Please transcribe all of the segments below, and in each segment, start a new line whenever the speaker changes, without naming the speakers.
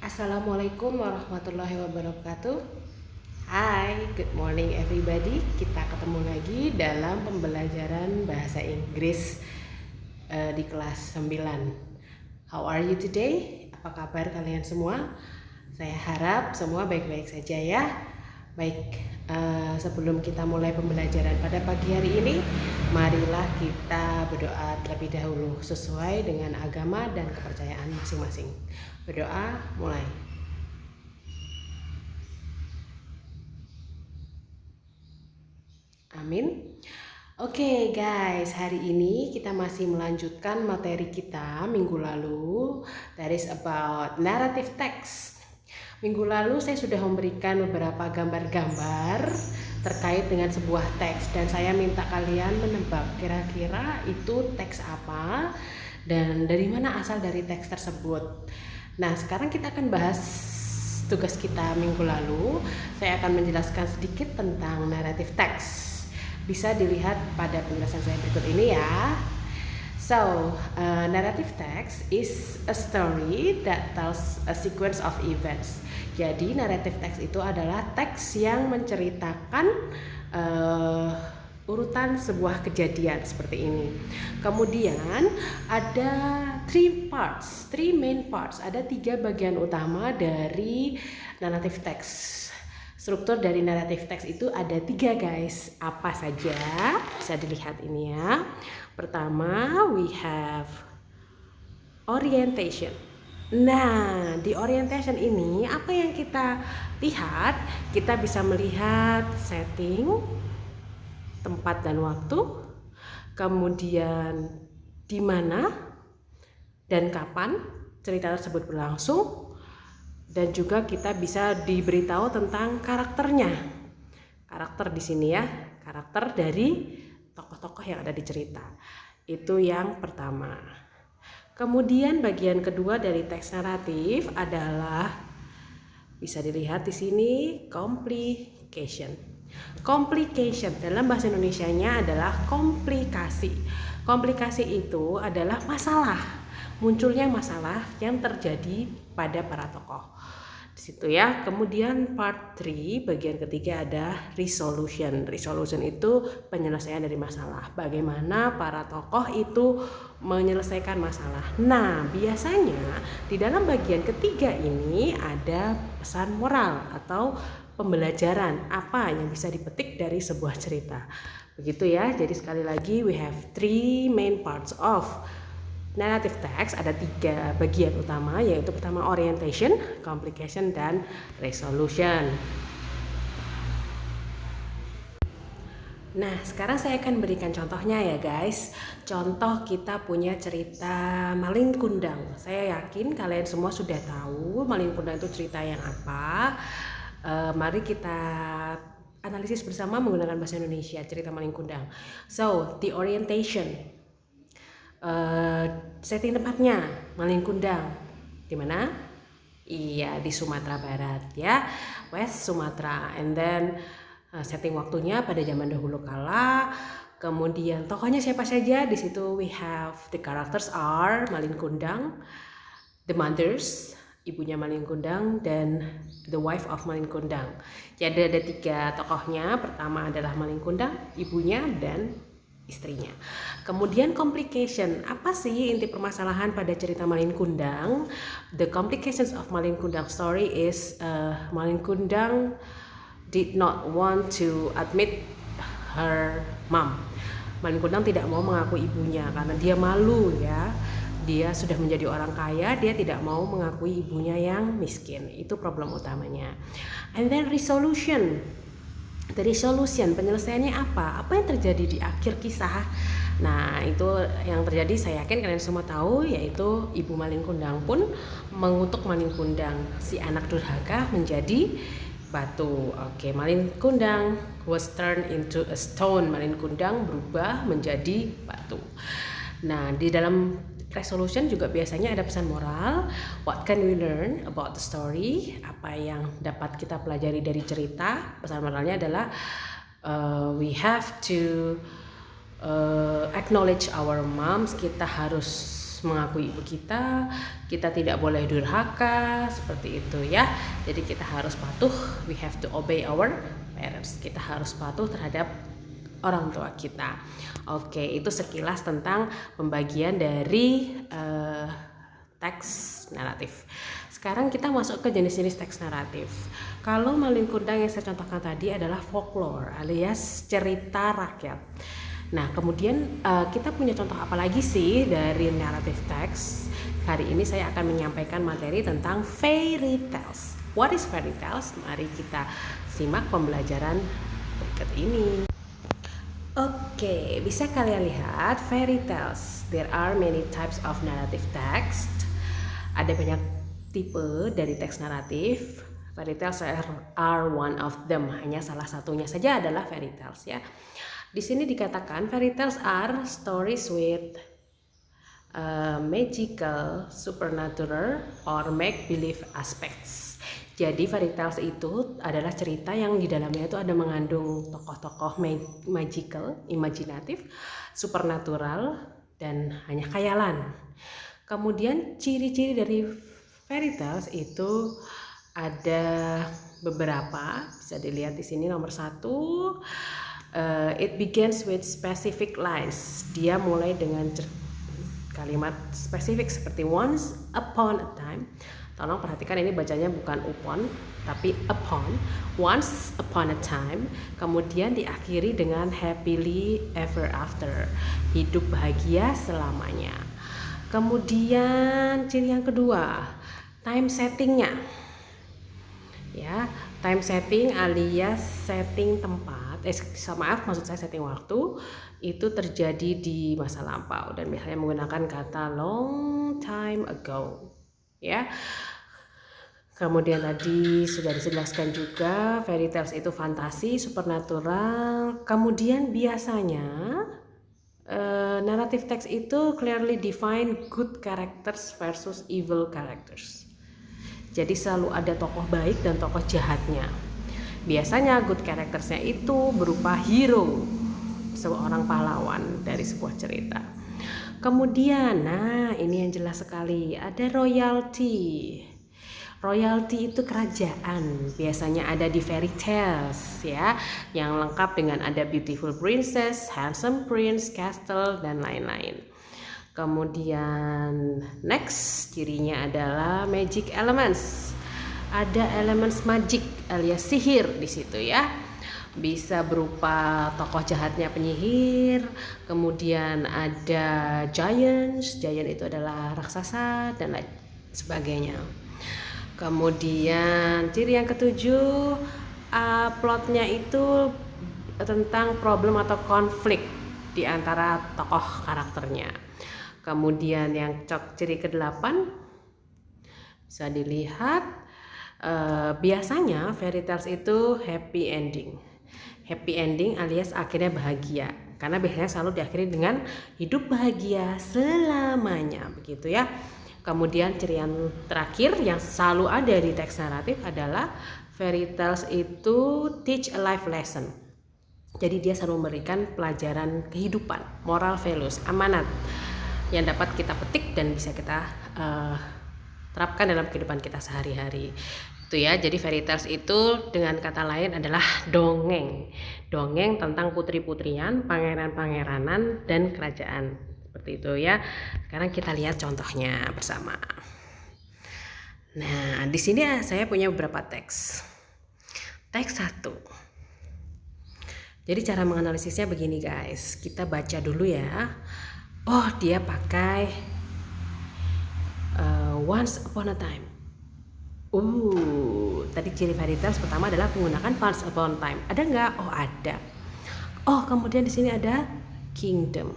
Assalamualaikum warahmatullahi wabarakatuh. Hai, good morning everybody. Kita ketemu lagi dalam pembelajaran bahasa Inggris di kelas 9. How are you today? Apa kabar kalian semua? Saya harap semua baik-baik saja ya. Baik, sebelum kita mulai pembelajaran pada pagi hari ini, marilah kita berdoa terlebih dahulu sesuai dengan agama dan kepercayaan masing-masing. Berdoa, mulai. Amin. Oke guys, hari ini kita masih melanjutkan materi kita minggu lalu. That is about narrative text. Minggu lalu saya sudah memberikan beberapa gambar-gambar terkait dengan sebuah teks dan saya minta kalian menebak kira-kira itu teks apa dan dari mana asal dari teks tersebut. Nah, sekarang kita akan bahas tugas kita minggu lalu. Saya akan menjelaskan sedikit tentang narrative text. Bisa dilihat pada penjelasan saya berikut ini ya. So, narrative text is a story that tells a sequence of events. Jadi, narrative text itu adalah teks yang menceritakan urutan sebuah kejadian seperti ini. Kemudian ada three main parts. Ada 3 bagian utama dari narrative text. Struktur dari narrative text itu ada 3 guys. Apa saja? Bisa dilihat ini ya. Pertama, we have orientation. Nah, di orientation ini apa yang kita lihat? Kita bisa melihat setting, tempat dan waktu, kemudian di mana dan kapan cerita tersebut berlangsung, dan juga kita bisa diberitahu tentang karakternya. Karakter di sini ya, karakter dari tokoh-tokoh yang ada di cerita. Itu yang pertama. Kemudian bagian kedua dari teks naratif adalah bisa dilihat di sini complication. Complication dalam bahasa Indonesianya adalah komplikasi. Komplikasi itu adalah masalah, munculnya masalah yang terjadi pada para tokoh. Di situ ya. Kemudian part 3 bagian ketiga ada resolution. Resolution itu penyelesaian dari masalah. Bagaimana para tokoh itu menyelesaikan masalah. Nah, biasanya di dalam bagian ketiga ini ada pesan moral atau pembelajaran apa yang bisa dipetik dari sebuah cerita. Begitu ya. Jadi sekali lagi we have 3 main parts of narrative text. Ada 3 bagian utama, yaitu pertama orientation, complication, dan resolution. Nah, sekarang saya akan berikan contohnya ya guys. Contoh kita punya cerita Malin Kundang. Saya yakin kalian semua sudah tahu Malin Kundang itu cerita yang apa. Mari kita analisis bersama menggunakan bahasa Indonesia cerita Malin Kundang. So, the orientation. Setting tempatnya Malin Kundang di mana? Iya, di Sumatera Barat ya, West Sumatera. And then setting waktunya pada zaman dahulu kala. Kemudian tokohnya siapa saja? Di situ we have the characters are Malin Kundang, the mothers, ibunya Malin Kundang, dan the wife of Malin Kundang. Jadi ada 3 tokohnya. Pertama adalah Malin Kundang, ibunya, dan istrinya. Kemudian complication. Apa sih inti permasalahan pada cerita Malin Kundang? The complications of Malin Kundang story is Malin Kundang did not want to admit her mom. Malin Kundang tidak mau mengaku ibunya karena dia malu ya. Dia sudah menjadi orang kaya, dia tidak mau mengakui ibunya yang miskin. Itu problem utamanya. And then resolution. The resolution, penyelesaiannya apa? Apa yang terjadi di akhir kisah? Nah, itu yang terjadi, saya yakin kalian semua tahu, yaitu ibu Malin Kundang pun mengutuk Malin Kundang, si anak durhaka, menjadi batu. Oke, Malin Kundang was turned into a stone. Malin Kundang berubah menjadi batu. Nah, di dalam resolution juga biasanya ada pesan moral. What can we learn about the story? Apa yang dapat kita pelajari dari cerita? Pesan moralnya adalah we have to acknowledge our moms. Kita harus mengakui ibu kita tidak boleh durhaka seperti itu ya. Jadi kita harus patuh, we have to obey our parents. Kita harus patuh terhadap orang tua kita. Oke, itu sekilas tentang pembagian dari teks naratif. Sekarang kita masuk ke jenis-jenis teks naratif. Kalau Malin Kundang yang saya contohkan tadi adalah folklore alias cerita rakyat. Nah, kemudian kita punya contoh apa lagi sih dari naratif teks? Hari ini saya akan menyampaikan materi tentang fairy tales. What is fairy tales? Mari kita simak pembelajaran berikut ini. Oke, bisa kalian lihat fairy tales. There are many types of narrative text. Ada banyak tipe dari teks naratif. Fairy tales are one of them. Hanya salah satunya saja adalah fairy tales ya. Di sini dikatakan fairy tales are stories with magical, supernatural, or make-believe aspects. Jadi fairy tales itu adalah cerita yang di dalamnya itu ada mengandung tokoh-tokoh magical, imajinatif, supernatural, dan hanya khayalan. Kemudian ciri-ciri dari fairy tales itu ada beberapa, bisa dilihat di sini. Nomor 1, it begins with specific lines. Dia mulai dengan kalimat spesifik seperti once upon a time. Tolong perhatikan, ini bacanya bukan upon tapi upon. Once upon a time. Kemudian diakhiri dengan happily ever after, hidup bahagia selamanya. Kemudian ciri yang kedua, time settingnya ya. Time setting alias setting tempat, maksud saya setting waktu, itu terjadi di masa lampau dan biasanya menggunakan kata long time ago ya. Kemudian tadi sudah dijelaskan juga fairy tales itu fantasi, supernatural. Kemudian biasanya narrative text itu clearly define good characters versus evil characters. Jadi selalu ada tokoh baik dan tokoh jahatnya. Biasanya good charactersnya itu berupa hero, seorang pahlawan dari sebuah cerita. Kemudian, nah ini yang jelas sekali, ada royalty. Royalty itu kerajaan, biasanya ada di fairy tales ya, yang lengkap dengan ada beautiful princess, handsome prince, castle, dan lain-lain. Kemudian next cirinya adalah magic elements. Ada elements magic alias sihir di situ ya. Bisa berupa tokoh jahatnya penyihir, kemudian ada giants, giant itu adalah raksasa dan lain sebagainya. Kemudian ciri yang ketujuh, plotnya itu tentang problem atau konflik di antara tokoh karakternya. Kemudian yang ciri ke-8 bisa dilihat, biasanya fairy tales itu happy ending. Happy ending alias akhirnya bahagia, karena biasanya selalu diakhiri dengan hidup bahagia selamanya, begitu ya. Kemudian ciri yang terakhir yang selalu ada di teks naratif adalah fairy tales itu teach a life lesson. Jadi dia selalu memberikan pelajaran kehidupan, moral values, amanat yang dapat kita petik dan bisa kita terapkan dalam kehidupan kita sehari-hari. Itu ya, jadi fairy tales itu dengan kata lain adalah dongeng. Dongeng tentang putri-putrian, pangeran-pangeranan, dan kerajaan. Seperti itu ya. Sekarang kita lihat contohnya bersama. Nah, di sini saya punya beberapa teks. Teks 1. Jadi cara menganalisisnya begini guys. Kita baca dulu ya. Oh, dia pakai once upon a time. Tadi ciri fairy tales pertama adalah menggunakan once upon a time. Ada nggak? Oh, ada. Oh, kemudian di sini ada kingdom.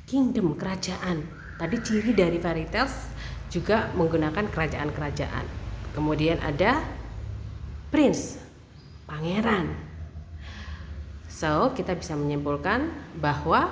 Kingdom, kerajaan. Tadi ciri dari fairy tales juga menggunakan kerajaan-kerajaan. Kemudian ada prince, pangeran. So, kita bisa menyimpulkan bahwa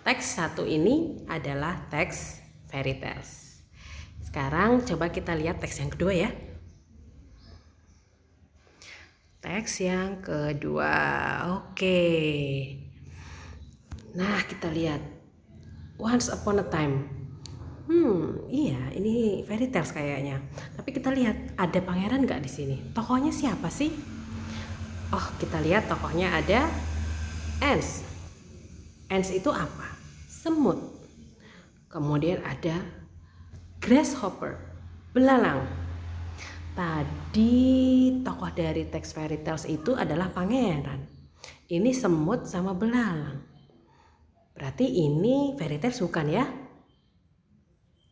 teks 1 ini adalah teks fairy tales. Sekarang coba kita lihat teks yang kedua ya. Teks yang kedua. Oke. Nah, kita lihat. Once upon a time. Iya, ini fairy tales kayaknya. Tapi kita lihat ada pangeran nggak di sini? Tokohnya siapa sih? Oh, kita lihat tokohnya ada ants. Ants itu apa? Semut. Kemudian ada grasshopper, belalang. Tadi tokoh dari teks fairy tales itu adalah pangeran. Ini semut sama belalang. Berarti ini fairy tales bukan ya?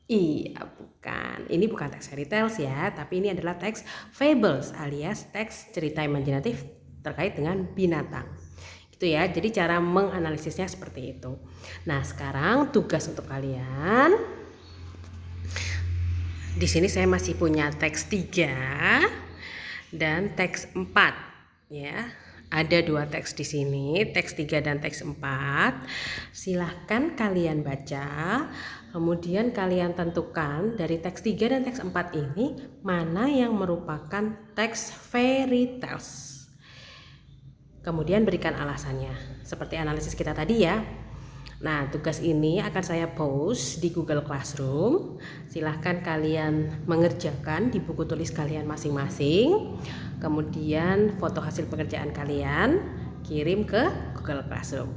Iya, bukan. Ini bukan teks fairy tales ya, tapi ini adalah teks fables alias teks cerita imajinatif terkait dengan binatang. Gitu ya. Jadi cara menganalisisnya seperti itu. Nah, sekarang tugas untuk kalian. Di sini saya masih punya teks 3 dan teks 4 ya. Ada 2 teks di sini, teks 3 dan teks 4. Silahkan kalian baca, kemudian kalian tentukan dari teks 3 dan teks 4 ini mana yang merupakan teks fairy tales. Kemudian berikan alasannya, seperti analisis kita tadi ya. Nah, tugas ini akan saya post di Google Classroom. Silahkan kalian mengerjakan di buku tulis kalian masing-masing. Kemudian foto hasil pekerjaan kalian kirim ke Google Classroom.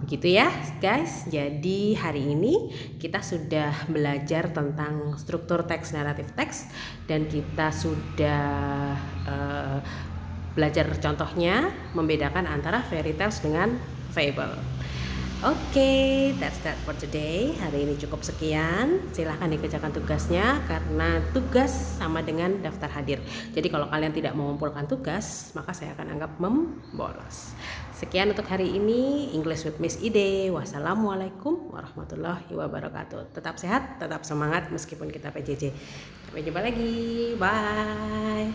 Begitu ya guys. Jadi hari ini kita sudah belajar tentang struktur teks, naratif teks, dan kita sudah belajar contohnya membedakan antara fairy tales dengan fable. Oke, that's that for today. Hari ini cukup sekian. Silahkan dikerjakan tugasnya karena tugas sama dengan daftar hadir. Jadi kalau kalian tidak mengumpulkan tugas, maka saya akan anggap membolos. Sekian untuk hari ini. English with Miss Ide. Wassalamualaikum warahmatullahi wabarakatuh. Tetap sehat, tetap semangat meskipun kita PJJ. Sampai jumpa lagi. Bye.